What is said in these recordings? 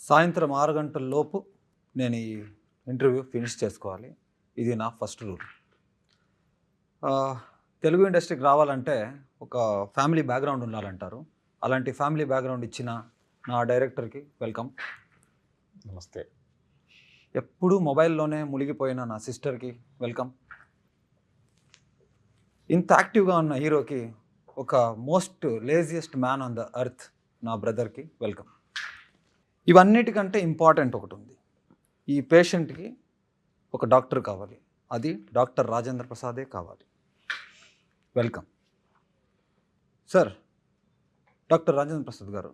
సాయంత్రం 6 గంటల లోపు నేను ఈ ఇంటర్వ్యూ ఫినిష్ చేసుకోవాలి. ఇది నా ఫస్ట్ రూల్. తెలుగు ఇండస్ట్రీకి రావాలంటే ఒక ఫ్యామిలీ బ్యాక్గ్రౌండ్ ఉండాలంటారు. అలాంటి ఫ్యామిలీ బ్యాక్గ్రౌండ్ ఇచ్చిన నా డైరెక్టర్కి వెల్కమ్. నమస్తే. ఎప్పుడూ మొబైల్లోనే మునిగిపోయిన నా సిస్టర్కి వెల్కమ్. ఇంత యాక్టివ్గా ఉన్న హీరోకి ఒక most laziest man on the earth నా బ్రదర్కి వెల్కమ్. ఇవన్నిటికంటే ఇంపార్టెంట్ ఒకటి ఉంది. ఈ పేషెంట్కి ఒక డాక్టర్ కావాలి, అది డాక్టర్ రాజేంద్ర ప్రసాదే కావాలి. Welcome sir. Doctor Rajendra Prasad గారు,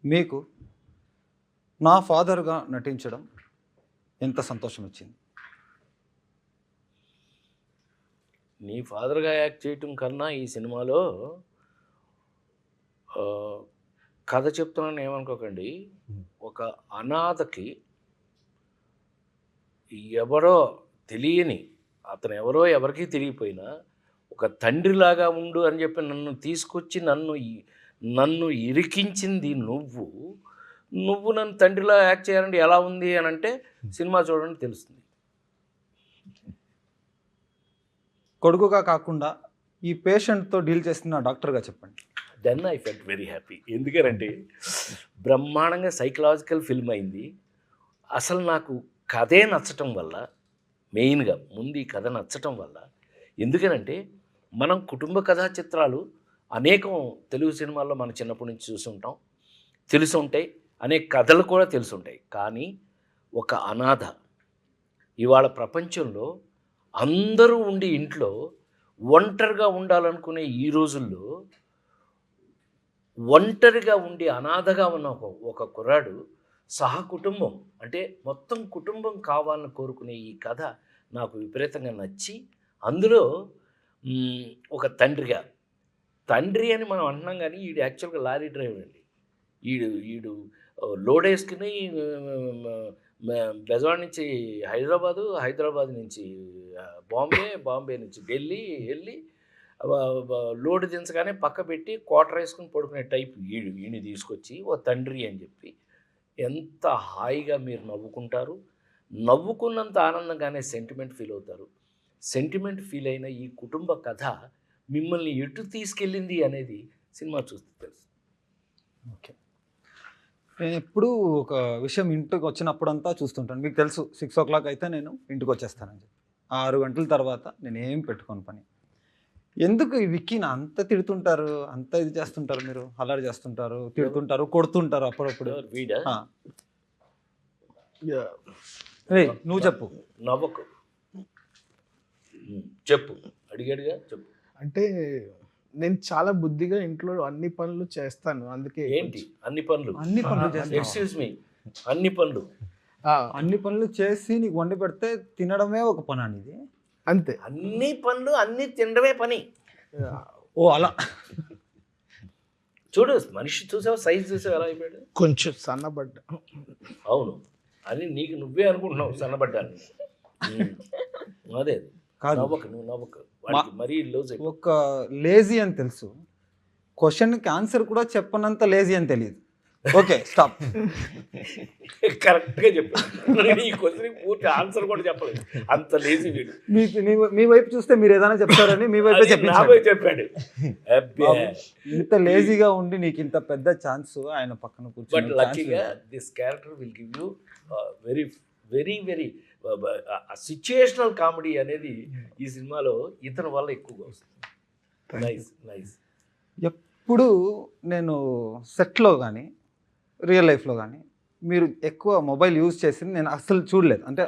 మీకు నా ఫాదర్గా నటించడం ఎంత సంతోషం ఇచ్చింది? నీ ఫాదర్గా యాక్ట్ చేయటం కన్నా ఈ సినిమాలో కథ చెప్తున్నాను ఏమనుకోకండి. ఒక అనాథకి ఎవరో తెలియని, అతను ఎవరో ఎవరికీ తెలియపోయినా ఒక తండ్రిలాగా ఉండు అని చెప్పి నన్ను తీసుకొచ్చి నన్ను ఇరికించింది నువ్వు నన్ను తండ్రిలా యాక్ట్ చేయాలంటే ఎలా ఉంది అని అంటే సినిమా చూడండి తెలుస్తుంది. కొడుకుగా కాకుండా ఈ పేషెంట్తో డీల్ చేస్తున్న డాక్టర్గా చెప్పండి. Then I felt very happy. ఎందుకంటే బ్రహ్మాండంగా సైకలాజికల్ ఫిల్మ్ అయింది. అసలు నాకు కథే నచ్చటం వల్ల, మెయిన్గా ముందు ఈ కథ నచ్చటం వల్ల, ఎందుకనంటే మనం కుటుంబ కథా చిత్రాలు అనేకం తెలుగు సినిమాల్లో మన చిన్నప్పటి నుంచి చూసుంటాం, తెలుసుంటాయి, అనేక కథలు కూడా తెలుసుంటాయి. కానీ ఒక అనాథ ఇవాళ ప్రపంచంలో అందరూ ఉండి ఇంట్లో ఒంటరిగా ఉండాలనుకునే ఈ రోజుల్లో ఒంటరిగా ఉండి అనాథగా ఉన్న ఒక కుర్రాడు సహకుటుంబం అంటే మొత్తం కుటుంబం కావాలని కోరుకునే ఈ కథ నాకు విపరీతంగా నచ్చి, అందులో ఒక తండ్రి అని మనం అంటున్నాం కానీ ఈడు యాక్చువల్గా లారీ డ్రైవర్ అండి. ఈడు లోడ్ వేసుకుని బెజవాడ నుంచి హైదరాబాద్ నుంచి బాంబే నుంచి ఢిల్లీ వెళ్ళి లోడ్ దించగానే పక్క పెట్టి క్వార్టర్ వేసుకుని పడుకునే టైప్ ఈయన తీసుకొచ్చి ఓ తండ్రి అని చెప్పి ఎంత హాయిగా మీరు నవ్వుకుంటారు. నవ్వుకున్నంత ఆనందంగానే సెంటిమెంట్ ఫీల్ అవుతారు. సెంటిమెంట్ ఫీల్ అయిన ఈ కుటుంబ కథ మిమ్మల్ని ఎటు తీసుకెళ్ళింది అనేది సినిమా చూస్తే తెలుసు. ఓకే, నేను ఎప్పుడు ఒక విషయం ఇంటికి వచ్చినప్పుడంతా చూస్తుంటాను. మీకు తెలుసు 6 o'clock అయితే నేను ఇంటికి వచ్చేస్తానని చెప్పి 6 గంటల తర్వాత నేను ఏం పెట్టుకోను పని. ఎందుకు ఈ విక్కీని అంత తిడుతుంటారు, అంత ఇది చేస్తుంటారు, మీరు అల్లరి చేస్తుంటారు, తిడుతుంటారు, కొడుతుంటారు అప్పుడప్పుడు? నువ్వు చెప్పు. నవ్వకు, చెప్పు, అడిగాడుగా చెప్పు. అంటే నేను చాలా బుద్ధిగా ఇంట్లో అన్ని పనులు చేస్తాను. అందుకే ఏంటి అన్ని పనులు ఎక్స్క్యూజ్ మీ, అన్ని పనులు చేసి నీకు వండి పెడితే తినడమే ఒక పని అనేది. అంతే, అన్ని పనులు అన్ని తినడమే పని. ఓ అలా చూడు, మనిషి చూసావు, సైజ్ చూసావు ఎలా అయిపోయాడు, కొంచెం సన్నబడ్డా. అవును, అని నీకు నువ్వే అనుకుంటున్నావు సన్నబడ్డాన్ని. అదే కాదు, నువ్వు నవ్వకు, మరీ లూజ్ అయిపో. ఒక లేజీ అని తెలుసు, క్వశ్చన్కి ఆన్సర్ కూడా చెప్పనంత లేజీ అని తెలియదు. Okay, stop. కరెక్ట్గా చెప్పాను. ఈ క్వశ్చన్ పూర్తి ఆన్సర్ కూడా చెప్పలేదు, అంత లేజీ వీడు. మీ వైపు చూస్తే మీరు ఏదైనా చెప్తారని మీ వైపు చెప్పాడు. ఇంత లేజీగా ఉండి నీకు ఇంత పెద్ద ఛాన్స్ ఆయన పక్కన కూర్చొని. బట్ లక్కీగా this character will give you very very very situational comedy అనేది ఈ సినిమాలో ఇతని వల్ల ఎక్కువగా వస్తుంది. నైస్. ఎప్పుడు నేను సెట్లో కానీ రియల్ లైఫ్లో కానీ మీరు ఎక్కువ మొబైల్ యూజ్ చేసింది నేను అస్సలు చూడలేదు, అంటే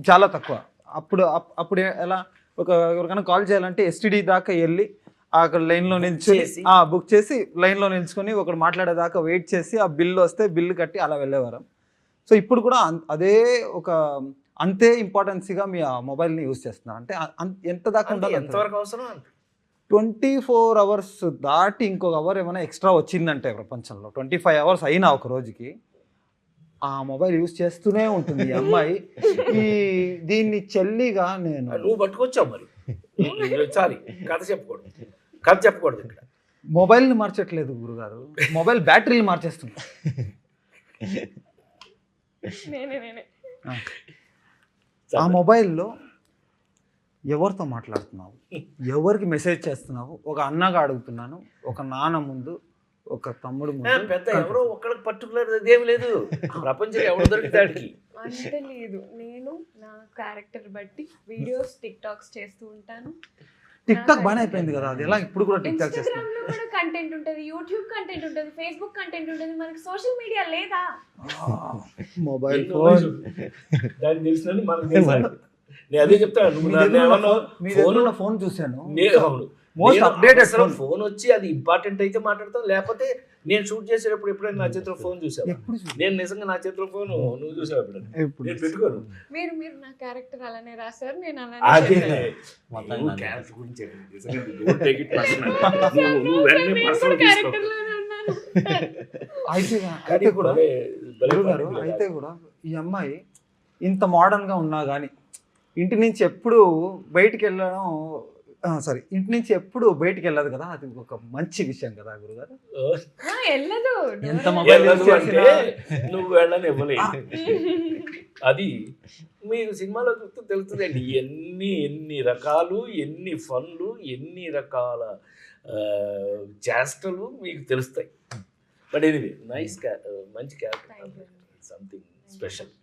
చాలా తక్కువ. అప్పుడు ఎలా, ఎవరికైనా కాల్ చేయాలంటే ఎస్టీడీ దాకా వెళ్ళి అక్కడ లైన్లో నిల్చుని బుక్ చేసి లైన్లో నిల్చుకొని ఒకడు మాట్లాడేదాకా వెయిట్ చేసి ఆ బిల్లు వస్తే బిల్లు కట్టి అలా వెళ్ళేవారు. సో ఇప్పుడు కూడా అదే ఒక అంతే ఇంపార్టెన్సీగా మీ ఆ మొబైల్ని యూజ్ చేస్తున్నారు. అంటే ఎంత దాకా ఉండాలి, ఎంతవరకు అవసరం? 24 hours దాటి ఇంకొక అవర్ ఏమైనా ఎక్స్ట్రా వచ్చిందంటే ప్రపంచంలో 25 hours అయినా ఒక రోజుకి ఆ మొబైల్ యూజ్ చేస్తూనే ఉంటుంది ఈ అమ్మాయి. దీన్ని చెల్లిగా నువ్వు పట్టుకొచ్చావు మరి. సారీ, కథ చెప్పకూడదు ఇక్కడ. మొబైల్ని మార్చట్లేదు గురుగారు, మొబైల్ బ్యాటరీలు మార్చేస్తుంది. నేనే ఆ మొబైల్లో ఎవరితో మాట్లాడుతున్నావు, ఎవరికి మెసేజ్ చేస్తున్నావు, ఒక అన్నగా అడుగుతున్నాను, ఒక నాన్న ముందు, ఒక తమ్ముడు ముందు, పెద్ద ఎవరో ఒక్కడికి పర్టికులర్ అదేమి లేదు, ప్రపంచం ఎవరు దొరికితాడికి. అంత లేదు. నేను నా క్యారెక్టర్ బట్టి వీడియోస్ టిక్ టాక్స్ చేస్తూ ఉంటాను. టిక్ టాక్ బాగానే అయిపోయింది కదా, అది ఎలా ఇప్పుడు కూడా టిక్ టాక్ చేస్తాను. ఇన్స్టాగ్రామ్ లో కూడా కంటెంట్ ఉంటుంది, యూట్యూబ్ కంటెంట్ ఉంటుంది, ఫేస్బుక్ కంటెంట్ ఉంటుంది. మనకి సోషల్ మీడియా లేదా? మొబైల్ ఫోన్ దానికి తెలిసిన మనకు తెలుసు. నేను అదే చెప్తాను, నువ్వు నన్ను ఏమన్నా ఫోన్ చూశాను, అవును మోస్ట్ అప్డేటెడ్ అసలు ఫోన్ వచ్చి అది ఇంపార్టెంట్ అయితే మాట్లాడతాం, లేకపోతే నేను షూట్ చేసేటప్పుడు ఎప్పుడైనా నా చేతిలో ఫోన్ చూసావు? నేను నిజంగా నా చేతిలో ఫోన్ నువ్వు చూసావు ఎప్పుడైనా? నేను పెట్టుకోను. మీరు నా క్యారెక్టర్ అలానే రాశారు, నేను అదే అలానే నువ్వు క్యారెక్టర్ గురించి చెప్పు. నిజంగా don't take it personal. నువ్వు వెంటనే personal తీసుకో. క్యారెక్టర్ లోనే ఉన్నాను. అయితే కూడా భలే గురుగారు, funny అయితే కూడా ఈ అమ్మాయి ఇంత మోడర్న్ గా ఉన్నా కానీ ఇంటి నుంచి ఎప్పుడు బయటికి వెళ్ళడం సారీ ఇంటి నుంచి ఎప్పుడు బయటికి వెళ్ళదు కదా, అది ఒక మంచి విషయం కదా గురుగారు. వెళ్ళదు. ఎంత మొబైల్ వెళ్ళదు అంటే నువ్వు వెళ్ళని ఇవ్వలేదు. అది మీకు సినిమాలో చూస్తూ తెలుస్తుందండి, ఎన్ని రకాలు, ఎన్ని ఫన్లు, ఎన్ని రకాల చేష్టలు మీకు తెలుస్తాయి. బట్ ఎనీవే నైస్, మంచి క్యారెక్టర్, సంథింగ్ స్పెషల్,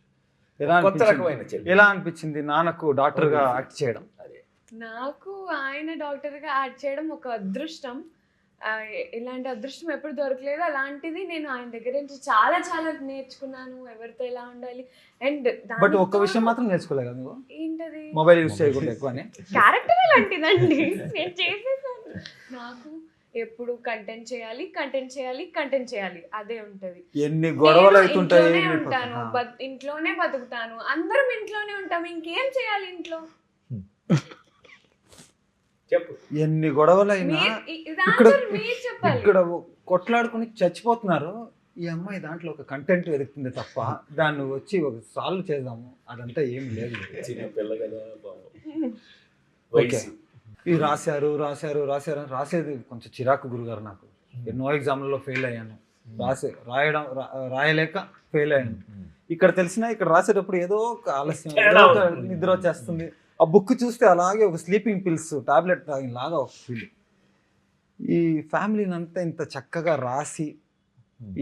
కొత్త రకమైన చెల్లి. ఎలా అనిపించింది నాన్నకు డాక్టర్ గా యాక్ట్ చేయడం? నాకు ఆయన డాక్టర్ గా యాడ్ చేయడం ఒక అదృష్టం. ఇలాంటి అదృష్టం ఎప్పుడు దొరకలేదు. అలాంటిది నేను ఆయన దగ్గర నుంచి చాలా చాలా నేర్చుకున్నాను, ఎవరితో ఎలా ఉండాలి. అండ్ బట్ ఒక్క విషయం మాత్రం నేర్చుకోలేదు కదా నువ్వు, ఏంటది? మొబైల్ యూజ్ చేయకూడదు ఎక్కువ అని. క్యారెక్టర్ అలాంటిదండి, నేను చేసేసాను. నాకు ఎప్పుడు కంటెంట్ చేయాలి, కంటెంట్ చేయాలి, కంటెంట్ చేయాలి, అదే ఉంటది. ఎన్ని గొడవలు అవుతుంటాయి. ఇంట్లోనే ఉంటాను, ఇంట్లోనే బతుకుతాను, అందరం ఇంట్లోనే ఉంటాం, ఇంకేం చేయాలి ఇంట్లో? చెప్పు. ఎన్ని గొడవలు అయినా ఇక్కడ కొట్లాడుకుని చచ్చిపోతున్నారు, ఈ అమ్మాయి దాంట్లో ఒక కంటెంట్ వెతుకుతుంది తప్ప దాన్ని వచ్చి ఒక సాల్వ్ చేద్దాము అదంతా ఏం లేదు. చిన్న పిల్ల కదా ఓకే, ఇది రాశారు రాసేది కొంచెం చిరాకు గురుగారు. నాకు ఎన్నో ఎగ్జామ్లలో ఫెయిల్ అయ్యాను, రాయలేక ఫెయిల్ అయ్యాను. ఇక్కడ తెలిసినా ఇక్కడ రాసేటప్పుడు ఏదో ఒక ఆలస్యం, ఏదో ఒక నిద్ర వచ్చేస్తుంది. ఆ బుక్ చూస్తే అలాగే ఒక స్లీపింగ్ పిల్స్ టాబ్లెట్ తాగినలాగా ఒక ఫీల్. ఈ ఫ్యామిలీని అంతా ఇంత చక్కగా రాసి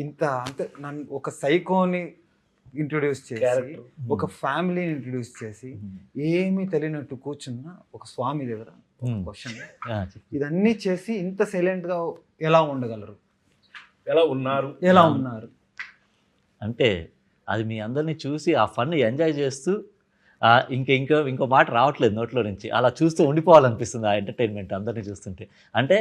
ఇంత అంటే నన్ను ఒక సైకోని ఇంట్రొడ్యూస్ చేసి, ఒక ఫ్యామిలీని ఇంట్రొడ్యూస్ చేసి, ఏమీ తెలియనట్టు కూర్చున్న ఒక స్వామి దగ్గర ఒక క్వశ్చన్, ఇదన్నీ చేసి ఇంత సైలెంట్గా ఎలా ఉండగలరు, ఎలా ఉన్నారు అంటే అది మీ అందరినీ చూసి ఆ ఫన్ ఎంజాయ్ చేస్తూ ఇంకో మాట రావట్లేదు నోట్లో నుంచి, అలా చూస్తూ ఉండిపోవాలనిపిస్తుంది ఆ ఎంటర్టైన్మెంట్ అందరినీ చూస్తుంటే. అంటే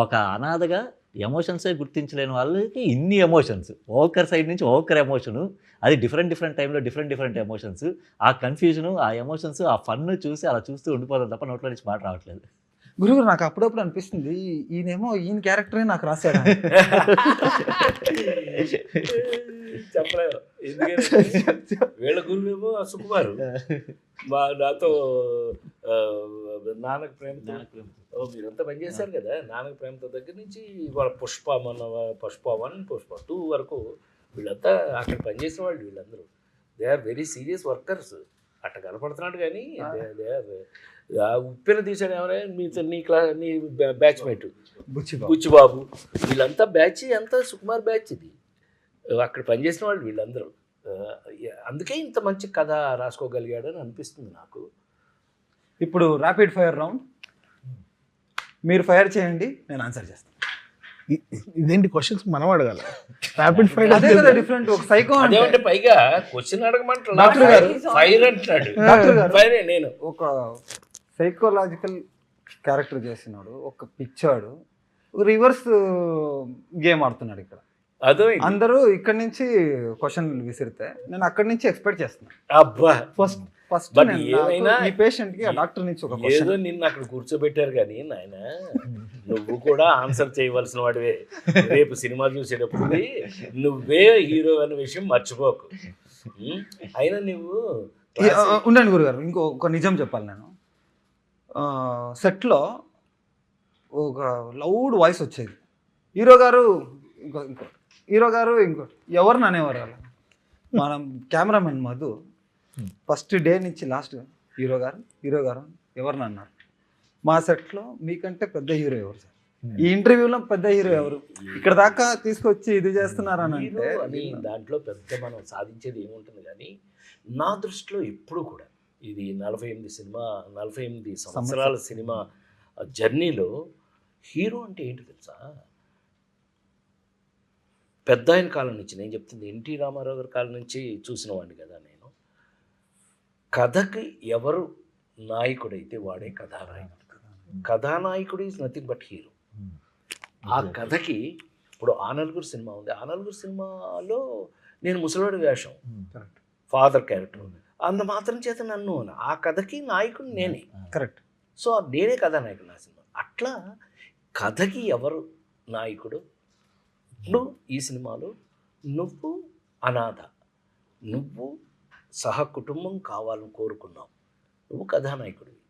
ఒక అనాథగా ఎమోషన్సే గుర్తించలేని వాళ్ళకి ఇన్ని ఎమోషన్స్, ఒక్కరి సైడ్ నుంచి ఒక్కరి ఎమోషను, అది డిఫరెంట్ టైంలో డిఫరెంట్ ఎమోషన్స్, ఆ కన్ఫ్యూజను, ఆ ఎమోషన్స్, ఆ ఫన్ చూసి అలా చూస్తూ ఉండిపోవాలి తప్ప నోట్లో నుంచి మాట రావట్లేదు. గురుగారు నాకు అప్పుడప్పుడు అనిపిస్తుంది ఈయన క్యారెక్టరే నాకు రాశాడు. చెప్పలేదు, ఎందుకంటే వీళ్ళ గురువేమో సుకుమారు, నాతో నాన్నకు ప్రేమతో మీరంతా పనిచేశారు కదా, నాన్నకు ప్రేమతో దగ్గర నుంచి వాళ్ళ పుష్ప 1, పుష్ప 2 వరకు వీళ్ళంతా అక్కడ పనిచేసిన వాళ్ళు. వీళ్ళందరూ they are very serious workers. అట్ట కనపడుతున్నాడు కానీ ఉప్పెన తీసాడు ఎవరైనా నీ బ్యాచ్మేట్ బుచ్చిబాబు, వీళ్ళంతా బ్యాచ్ అంతా సుకుమార్ బ్యాచ్. ఇది అక్కడ పనిచేసిన వాళ్ళు వీళ్ళందరూ. అందుకే ఇంత మంచి కథ రాసుకోగలిగాడని అనిపిస్తుంది నాకు. ఇప్పుడు ర్యాపిడ్ ఫైర్ రౌండ్, మీరు ఫైర్ చేయండి, నేను ఆన్సర్ చేస్తాను. ఇదేంటి క్వశ్చన్స్ మనం అడగాలి? ర్యాపిడ్ ఫైర్ అదే కదా డిఫరెంట్. ఒక సైకో అంటే పైగా క్వశ్చన్ అడగమంటాడు, డాక్టర్ గారు ఫైర్ అంటున్నాడు. ఫైరే నేను ఒక సైకలాజికల్ క్యారెక్టర్ చేసినాడు, ఒక పిచ్చాడు, రివర్స్ గేమ్ ఆడుతున్నాడు. ఇక్కడ అదే అందరూ ఇక్కడ నుంచి క్వశ్చన్ విసిరితే నేను అక్కడి నుంచి ఎక్స్పెక్ట్ చేస్తున్నాను. అబ్బా ఫస్ట్ ఏమైనా ఈ పేషెంట్ కి ఆ డాక్టర్ నుంచి ఒక ఏదో నిన్ను అక్కడ కూర్చోబెట్టారు కానీ నాయన నువ్వు కూడా ఆన్సర్ చేయవలసిన వాడివే. రేపు సినిమా చూసేటప్పుడు నువ్వే హీరో అనే విషయం మర్చిపోకు. అయినా నువ్వు ఉండండి గురుగారు, ఒక నిజం చెప్పాలి. నేను సెట్లో ఒక లౌడ్ వాయిస్ వచ్చేది, హీరో గారు ఇంకో హీరో గారు ఇంకో ఎవరిని అనేవారు అలా మనం కెమెరామెన్ మధు ఫస్ట్ డే నుంచి లాస్ట్ హీరో గారు ఎవరిని అన్నారు మా సెట్లో మీకంటే పెద్ద హీరో ఎవరు సార్ ఈ ఇంటర్వ్యూలో పెద్ద హీరో ఎవరు ఇక్కడ దాకా తీసుకొచ్చి ఇది చేస్తున్నారని అంటే హీరో అని దాంట్లో పెద్ద మనం సాధించేది ఏముంటుంది కానీ నా దృష్టిలో ఎప్పుడు కూడా ఇది 48 సంవత్సరాల సినిమా జర్నీలో హీరో అంటే ఏంటి తెలుసా, పెద్ద ఆయన కాలం నుంచి నేను చెప్తుంది ఎన్టీ రామారావు గారి కాలం నుంచి చూసిన వాడిని కదా నేను. కథకి ఎవరు నాయకుడైతే వాడే కథానాయకుడు. కథానాయకుడు ఈజ్ నథింగ్ బట్ హీరో. ఆ కథకి ఇప్పుడు ఆ నలుగురు సినిమా ఉంది, ఆ నలుగురు సినిమాలో నేను ముసలివాడి వేషం, ఫాదర్ క్యారెక్టర్, అంత మాత్రం చేత నన్ను ఆ కథకి నాయకుడు నేనే. కరెక్ట్. సో నేనే కథానాయకుడు నా సినిమా. అట్లా కథకి ఎవరు నాయకుడు. ఇప్పుడు ఈ సినిమాలో నువ్వు అనాథ, నువ్వు సహకుటుంబం కావాలని కోరుకున్నావు, నువ్వు కథానాయకుడివి,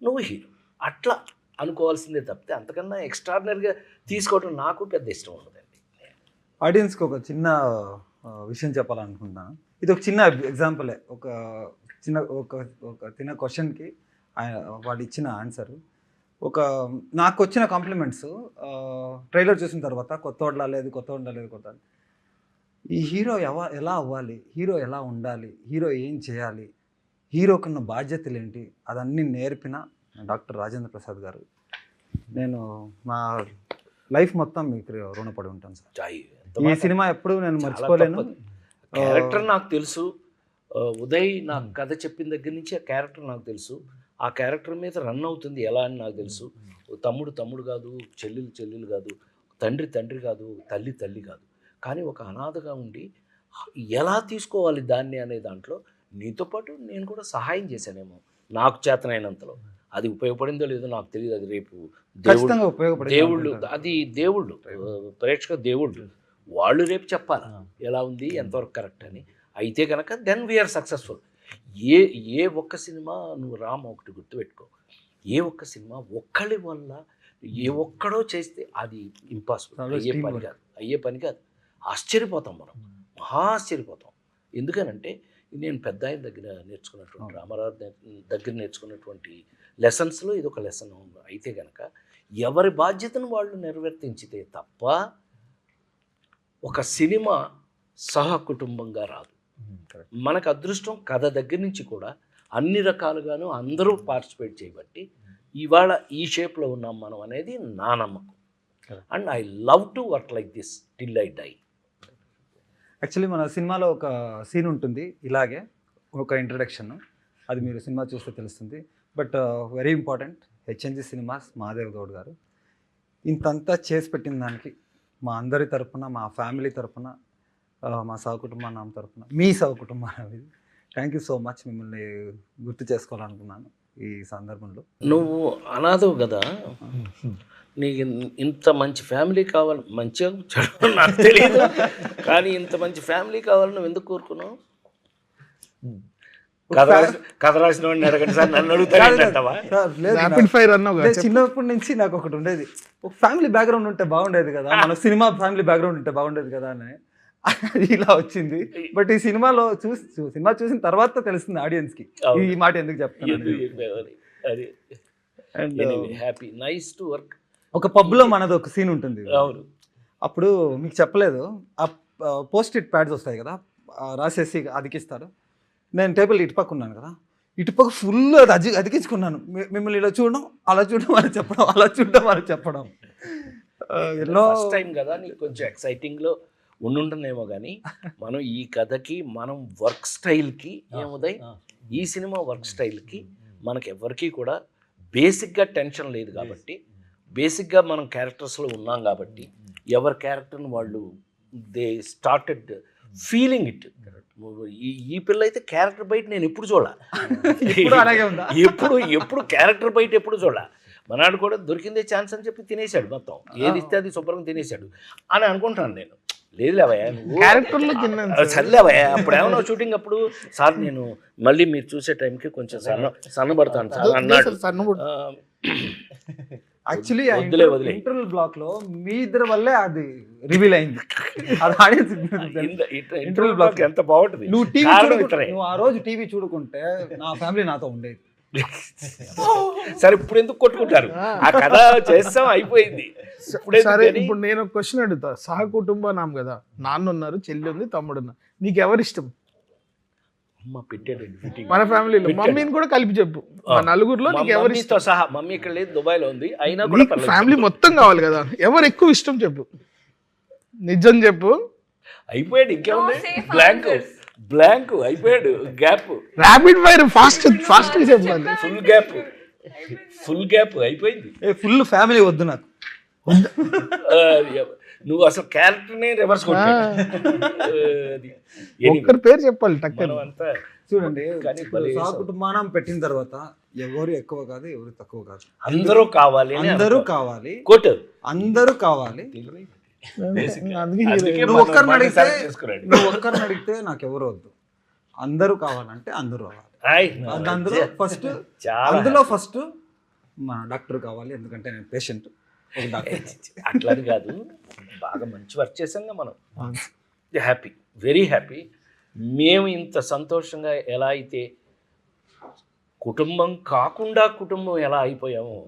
నువ్వు హీరో, అట్లా అనుకోవాల్సిందే తప్పితే అంతకన్నా ఎక్స్ట్రాడినరీగా తీసుకోవడం నాకు పెద్ద ఇష్టం ఉండదండి. ఆడియన్స్కి ఒక చిన్న విషయం చెప్పాలనుకుంటున్నాను. ఇది ఒక చిన్న ఎగ్జాంపులే. ఒక చిన్న క్వశ్చన్కి వాడు ఇచ్చిన ఆన్సర్. నాకు వచ్చిన కాంప్లిమెంట్స్ ట్రైలర్ చూసిన తర్వాత కొత్త ఈ హీరో ఎలా అవ్వాలి, హీరో ఎలా ఉండాలి, హీరో ఏం చేయాలి, హీరోకున్న బాధ్యతలు ఏంటి, అదన్నీ నేర్పిన డాక్టర్ రాజేంద్ర ప్రసాద్ గారు. నేను నా లైఫ్ మొత్తం మీకు రుణపడి ఉంటాను సార్. ఈ సినిమా ఎప్పుడు నేను మర్చిపోలేను. క్యారెక్టర్ నాకు తెలుసు, ఉదయ్ నాకు కథ చెప్పిన దగ్గర నుంచి ఆ క్యారెక్టర్ నాకు తెలుసు, ఆ క్యారెక్టర్ మీద రన్ అవుతుంది ఎలా అని నాకు తెలుసు. తమ్ముడు కాదు, చెల్లెలు కాదు, తండ్రి కాదు, తల్లి కాదు, కానీ ఒక అనాథగా ఉండి ఎలా తీసుకోవాలి దాన్ని అనే దాంట్లో నీతో పాటు నేను కూడా సహాయం చేశానేమో నాకు చేతనైనంతలో. అది ఉపయోగపడిందో లేదో నాకు తెలియదు. అది రేపు దేవుళ్ళు, అది దేవుళ్ళు, ప్రేక్షక దేవుళ్ళు, వాళ్ళు రేపు చెప్పాలి ఎలా ఉంది, ఎంతవరకు కరెక్ట్ అని. అయితే కనుక దెన్ వీఆర్ సక్సెస్ఫుల్. ఏ ఒక్క సినిమా నువ్వు ఒకటి గుర్తుపెట్టుకో, ఏ ఒక్క సినిమా ఒక్కడి వల్ల ఏ ఒక్కడో చేస్తే అది ఇంపాసిబుల్, అయ్యే పని కాదు. ఆశ్చర్యపోతాం మనం, మహా ఆశ్చర్యపోతాం. ఎందుకనంటే నేను పెద్ద ఆయన దగ్గర నేర్చుకున్నటువంటి, రామారావు దగ్గర నేర్చుకున్నటువంటి లెసన్స్లో ఇది ఒక లెసన్. అయితే కనుక ఎవరి బాధ్యతను వాళ్ళు నెరవేర్తించితే తప్ప ఒక సినిమా సహకుటుంబంగా రాదు. మనకు అదృష్టం కథ దగ్గర నుంచి కూడా అన్ని రకాలుగాను అందరూ పార్టిసిపేట్ చేయబట్టి ఇవాళ ఈ షేప్లో ఉన్నాం మనం అనేది నా నమ్మకం. And I love to work like this till I die. Actually మన సినిమాలో ఒక సీన్ ఉంటుంది ఇలాగే, ఒక ఇంట్రడక్షన్, అది మీరు సినిమా చూస్తే తెలుస్తుంది. But very important, HNG cinemas Mahadev Goud garu ఇంతంతా చేసి పెట్టిన దానికి మా అందరి తరపున, మా ఫ్యామిలీ తరపున, మా సహకుటుంబాన్ని తరపున, మీ సహకుటుంబాన్ని థ్యాంక్ యూ సో మచ్. మిమ్మల్ని గుర్తు చేసుకోవాలనుకున్నాను ఈ సందర్భంలో. నువ్వు అనాథవు కదా, నీకు ఇంత మంచి ఫ్యామిలీ కావాలి, మంచిగా చెడు నాకు తెలియదు, కానీ ఇంత మంచి ఫ్యామిలీ కావాలని నువ్వు ఎందుకు కోరుకున్నావు? కథ రాసిన వాడిని అడగండి సార్, నన్ను అడుగుతావా? చిన్నప్పటి నుంచి నాకు ఒకటి ఉండేది, ఒక ఫ్యామిలీ బ్యాక్గ్రౌండ్ ఉంటే బాగుండేది కదా, మన సినిమా ఫ్యామిలీ బ్యాక్గ్రౌండ్ ఉంటే బాగుండేది కదా అని ఇలా వచ్చింది. బట్ ఈ సినిమాలో సినిమా చూసిన తర్వాత తెలుస్తుంది ఆడియన్స్కి ఈ మాట ఎందుకు చెప్తాను. Happy, nice to work. ఒక పబ్లో మనది ఒక సీన్ ఉంటుంది. అవును, అప్పుడు మీకు చెప్పలేదు, ఆ పోస్ట్ ఇట్ ప్యాడ్స్ వస్తాయి కదా, రాసేసి అతికిస్తారు. నేను టేబుల్ ఇటుపక్క ఉన్నాను కదా, ఇటుపక్క ఫుల్ అది అతికించుకున్నాను. మిమ్మల్ని ఇలా చూడడం, అలా చూడడం, అని చెప్పడం, అలా చూడడం, అని చెప్పడం. ఎన్నో ఫస్ట్ టైం కదా, నీకు కొంచెం ఎక్సైటింగ్లో ఉండుంటుందేమో, కానీ మనం ఈ కథకి, మనం వర్క్ స్టైల్కి ఏముదాయి, ఈ సినిమా వర్క్ స్టైల్కి మనకి ఎవరికి కూడా బేసిక్గా టెన్షన్ లేదు కాబట్టి, బేసిక్గా మనం క్యారెక్టర్స్లో ఉన్నాం కాబట్టి ఎవరి క్యారెక్టర్ని వాళ్ళు దే స్టార్టెడ్ ఫీలింగ్ ఇట్. ఈ పిల్ల అయితే క్యారెక్టర్ బయట నేను ఎప్పుడు ఎప్పుడు క్యారెక్టర్ బయట ఎప్పుడు చూడాల. మనాడు కూడా దొరికిందే ఛాన్స్ అని చెప్పి తినేశాడు, మొత్తం ఏది ఇస్తే అది శుభ్రంగా తినేశాడు అని అనుకుంటున్నాను నేను. లేదు లేవయ్యా, నువ్వు చల్లేవయ్యా. అప్పుడు ఏమన్నా షూటింగ్ అప్పుడు, సార్ నేను మళ్ళీ మీరు చూసే టైంకి కొంచెం సన్నబడతాను సార్ అన్నాడు. యాక్చువల్లీ వదిలే వదిలే ఇంటర్వల్ బ్లాక్ లో మీ ఇద్దరి వల్లే అది రివీల్ అయింది. అది ఆడియన్స్ ఇంటర్వ్యూ బ్లాక్ ఎంత బాగుంటుంది. నువ్వు టీవీ కారణం ఇతరే. నువ్వు ఆ రోజు టీవీ చూడుకుంటే నా ఫ్యామిలీ నాతో ఉండేది. సరే ఇప్పుడు ఎందుకు కొట్టుకుంటారు? ఆ కథ చేస్తాం అయిపోయింది. ఇప్పుడు సరే ఎందుకని? ఇప్పుడు నేను ఒక క్వశ్చన్ అడుగుతా. సహకుటుంబ నాం కదా, నాన్న ఉన్నారు, చెల్లి ఉంది, తమ్ముడు ఉన్నారు, నీకు ఎవరు ఇష్టం? అమ్మ పెట్టాడండి ఫిట్టింగ్. మన ఫ్యామిలీలో పెట్టాడు. మమ్మీని కూడా కలిపి చెప్పు. మా నలుగురిలో నీకు ఎవరు ఇష్టం? మమ్మీతో సహా. మమ్మీ ఇక్కడ లేదు, దుబాయ్ లో ఉంది. అయినా కూడా పర్లేదు. ఫ్యామిలీ మొత్తం కావాలి కదా, ఎవరు ఎక్కువ ఇష్టం చెప్పు, నిజం చెప్పు. అయిపోయాడు. ఇంకేముంది? No safe blank answers. Blank అయిపోయాడు. Gap rapid fire fast fast చెప్పాలి. ఫుల్ గ్యాప్ ఫుల్ గ్యాప్ అయిపోయింది. ఫుల్ ఫ్యామిలీ వద్దు నాకు. ఆ, నువ్వు అసలు క్యారెక్టర్నే రివర్స్ కొట్టావు. అది ఒక్కరి పేరు చెప్పాలి టక్కని. మనం అంతా చూడండి, కానీ భలే సహ చేసావు. కుటుంబానం పెట్టిన తర్వాత ఎవరు ఎక్కువ కాదు, ఎవరు తక్కువ కాదు. అందరూ కావాలి అని అందరూ అనుకో. కావాలి, కొట్టు. అందరూ కావాలి. అందుకే అందుకే నువ్వు ఒక్కరిని మనం అడిగితే select చేసుకున్నాడు. నువ్వు ఒక్కరిని అడిగితే నాకు ఎవరు వద్దు. అందరూ కావాలంటే అందరూ కావాలి. ఆయ్, అందులో ఫస్ట్ చాలా అందులో ఫస్ట్ మా డాక్టర్ కావాలి, ఎందుకంటే నేను పేషెంట్. ఒక డాక్టర్ అట్లా అని కాదు, బాగా మంచి వర్క్ చేసాంగా మనం. Happy, very happy. మేము ఇంత సంతోషంగా ఎలా అయితే కుటుంబం కాకుండా కుటుంబం ఎలా అయిపోయామో,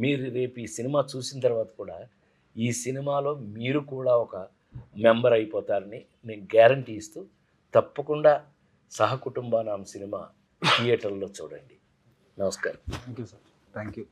మీరు రేపు ఈ సినిమా చూసిన తర్వాత కూడా ఈ సినిమాలో మీరు కూడా ఒక మెంబర్ అయిపోతారని నేను గ్యారంటీ ఇస్తూ, తప్పకుండా సహకుటుంబానాం సినిమా థియేటర్లో చూడండి. నమస్కారం. Thank you sir. Thank you.